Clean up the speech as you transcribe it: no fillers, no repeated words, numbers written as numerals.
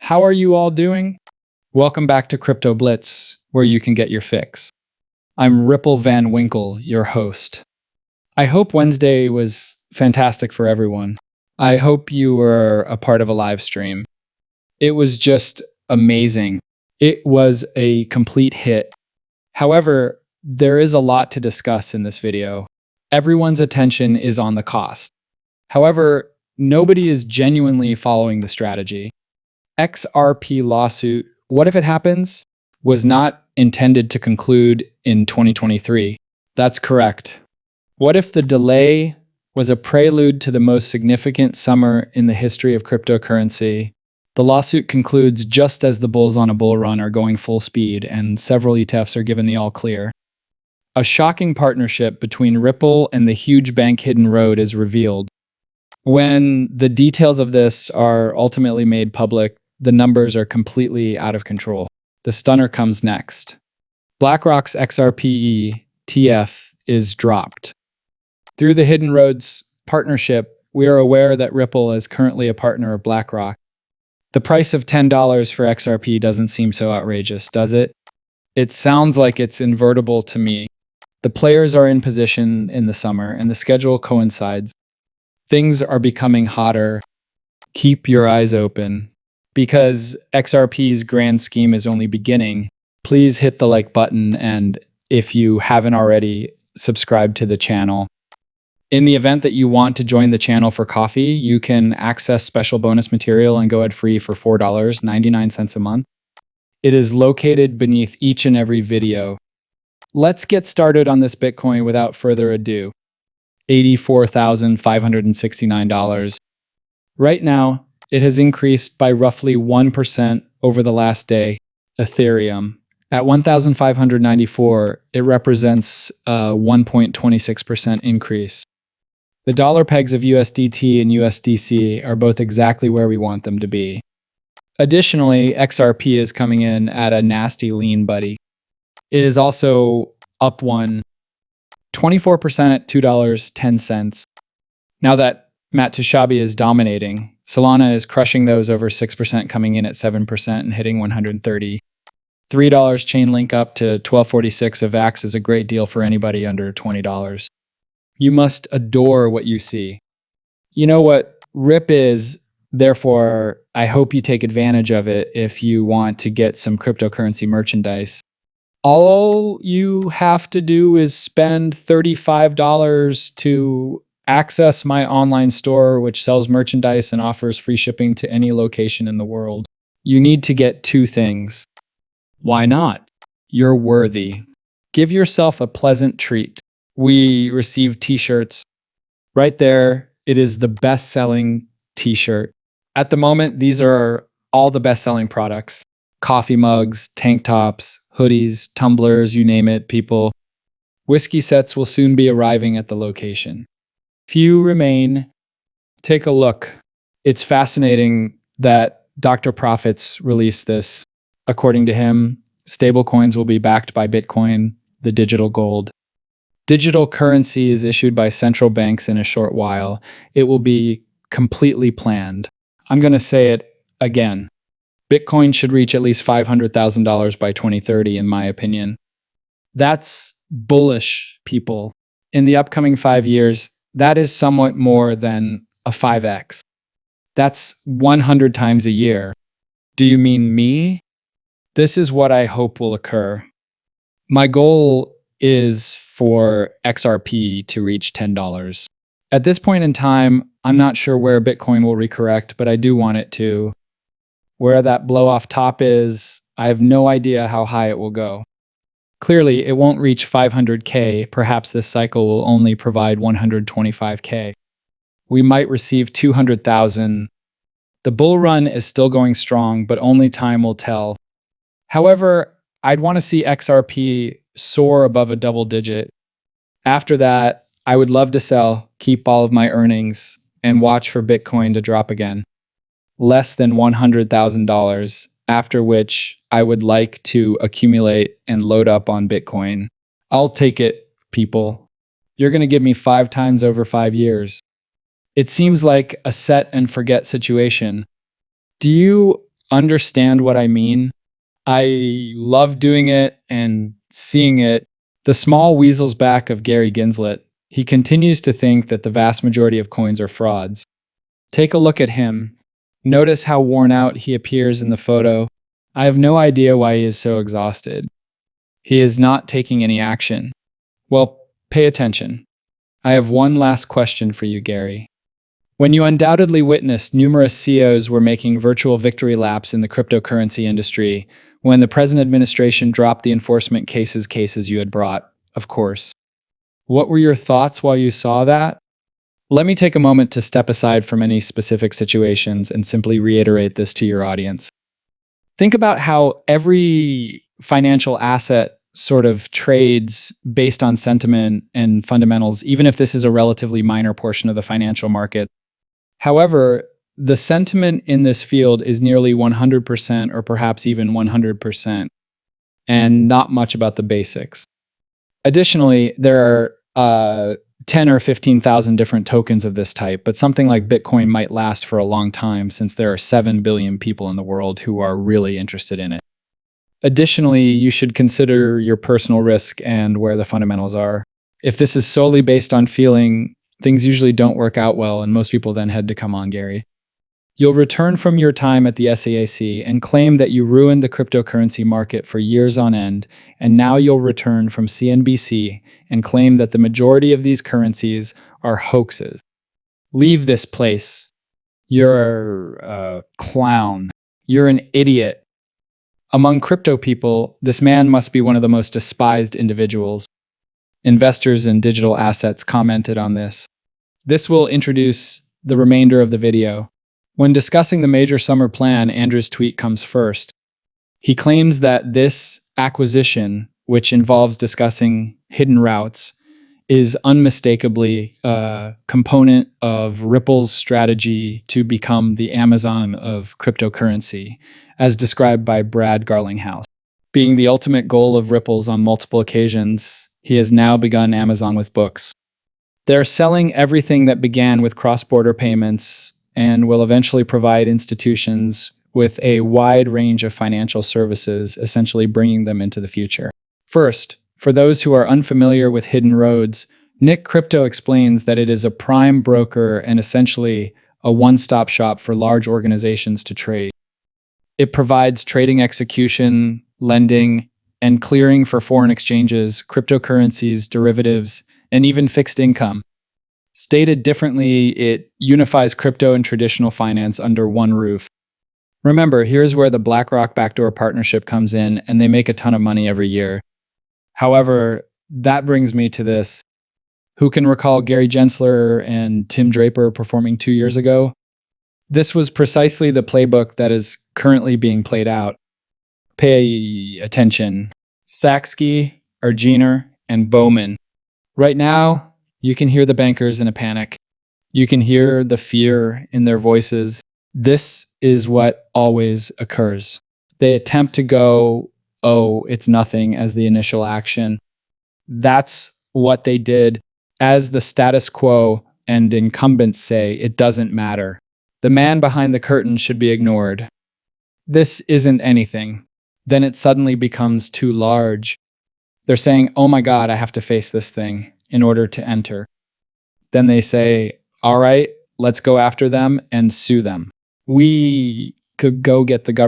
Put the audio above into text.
How are you all doing? Welcome back to Crypto Blitz, where you can get your fix. I'm Ripple Van Winkle, your host. I hope Wednesday was fantastic for everyone. I hope you were a part of a live stream. It was just amazing. It was a complete hit. However, there is a lot to discuss in this video. Everyone's attention is on the cost. However, nobody is genuinely following the strategy. XRP lawsuit, what if it happens, was not intended to conclude in 2023. That's correct. What if the delay was a prelude to the most significant summer in the history of cryptocurrency? The lawsuit concludes just as the bulls on a bull run are going full speed and several ETFs are given the all clear. A shocking partnership between Ripple and the huge bank Hidden Road is revealed. When the details of this are ultimately made public, the numbers are completely out of control. The stunner comes next. BlackRock's XRP ETF is dropped. Through the Hidden Roads partnership, we are aware that Ripple is currently a partner of BlackRock. The price of $10 for XRP doesn't seem so outrageous, does it? It sounds like it's invertible to me. The players are in position in the summer, and the schedule coincides. Things are becoming hotter. Keep your eyes open. Because XRP's grand scheme is only beginning, please hit the like button, and if you haven't already, subscribe to the channel. In the event that you want to join the channel for coffee, you can access special bonus material and go ad-free for $4.99 a month. It is located beneath each and every video. Let's get started on this Bitcoin without further ado. $84,569. Right now, it has increased by roughly 1% over the last day. Ethereum. At 1,594, it represents a 1.26% increase. The dollar pegs of USDT and USDC are both exactly where we want them to be. Additionally, XRP is coming in at a nasty lean buddy. It is also up 24% at $2.10. Now that Matushabi is dominating, Solana is crushing those over 6%, coming in at 7% and hitting 130. $3 chain link up to 1246 of VAX is a great deal for anybody under $20. You must adore what you see. You know what RIP is, therefore I hope you take advantage of it if you want to get some cryptocurrency merchandise. All you have to do is spend $35 to access my online store, which sells merchandise and offers free shipping to any location in the world. You need to get two things. Why not? You're worthy. Give yourself a pleasant treat. We receive t-shirts. Right there, it is the best-selling t-shirt. At the moment, these are all the best-selling products. Coffee mugs, tank tops, hoodies, tumblers, you name it, people. Whiskey sets will soon be arriving at the location. Few remain. Take a look. It's fascinating that Dr. Profits released this. According to him, stablecoins will be backed by Bitcoin, the digital gold. Digital currency is issued by central banks in a short while. It will be completely planned. I'm going to say it again. Bitcoin should reach at least $500,000 by 2030, in my opinion. That's bullish, people. In the upcoming 5 years, that is somewhat more than a 5x. That's 100 times a year. Do you mean me? This is what I hope will occur. My goal is for XRP to reach $10. At this point in time, I'm not sure where Bitcoin will recorrect, but I do want it to. Where that blow off top is, I have no idea how high it will go. Clearly, it won't reach 500K. Perhaps this cycle will only provide 125K. We might receive 200,000. The bull run is still going strong, but only time will tell. However, I'd want to see XRP soar above a double digit. After that, I would love to sell, keep all of my earnings, and watch for Bitcoin to drop again. Less than $100,000, after which I would like to accumulate and load up on Bitcoin. I'll take it, people. You're going to give me 5 times over 5 years. It seems like a set and forget situation. Do you understand what I mean? I love doing it and seeing it. The small weasel's back of Gary Ginslet. He continues to think that the vast majority of coins are frauds. Take a look at him. Notice how worn out he appears in the photo. I have no idea why he is so exhausted. He is not taking any action. Well, pay attention. I have one last question for you, Gary. When you undoubtedly witnessed numerous CEOs were making virtual victory laps in the cryptocurrency industry, when the present administration dropped the enforcement cases you had brought, of course. What were your thoughts while you saw that? Let me take a moment to step aside from any specific situations and simply reiterate this to your audience. Think about how every financial asset sort of trades based on sentiment and fundamentals, even if this is a relatively minor portion of the financial market. However, the sentiment in this field is nearly 100% or perhaps even 100%, and not much about the basics. Additionally, there are 10 or 15,000 different tokens of this type, but something like Bitcoin might last for a long time since there are 7 billion people in the world who are really interested in it. Additionally, you should consider your personal risk and where the fundamentals are. If this is solely based on feeling, things usually don't work out well, and most people then head to come on, Gary. You'll return from your time at the SAAC and claim that you ruined the cryptocurrency market for years on end, and now you'll return from CNBC and claim that the majority of these currencies are hoaxes. Leave this place. You're a clown. You're an idiot. Among crypto people, this man must be one of the most despised individuals. Investors in digital assets commented on this. This will introduce the remainder of the video. When discussing the major summer plan, Andrew's tweet comes first. He claims that this acquisition, which involves discussing hidden routes, is unmistakably a component of Ripple's strategy to become the Amazon of cryptocurrency, as described by Brad Garlinghouse. Being the ultimate goal of Ripple's on multiple occasions, he has now begun Amazon with books. They're selling everything that began with cross-border payments and will eventually provide institutions with a wide range of financial services, essentially bringing them into the future. First, for those who are unfamiliar with Hidden Roads, Nick Crypto explains that it is a prime broker and essentially a one-stop shop for large organizations to trade. It provides trading execution, lending, and clearing for foreign exchanges, cryptocurrencies, derivatives, and even fixed income. Stated differently, it unifies crypto and traditional finance under one roof. Remember, here's where the BlackRock backdoor partnership comes in, and they make a ton of money every year. However, that brings me to this. Who can recall Gary Gensler and Tim Draper performing 2 years ago? This was precisely the playbook that is currently being played out. Pay attention. Saxke, Arginer, and Bowman. Right now, you can hear the bankers in a panic. You can hear the fear in their voices. This is what always occurs. They attempt to go, oh, it's nothing as the initial action. That's what they did. As the status quo and incumbents say, it doesn't matter. The man behind the curtain should be ignored. This isn't anything. Then it suddenly becomes too large. They're saying, oh my God, I have to face this thing in order to enter. Then they say, all right, let's go after them and sue them. We could go get the government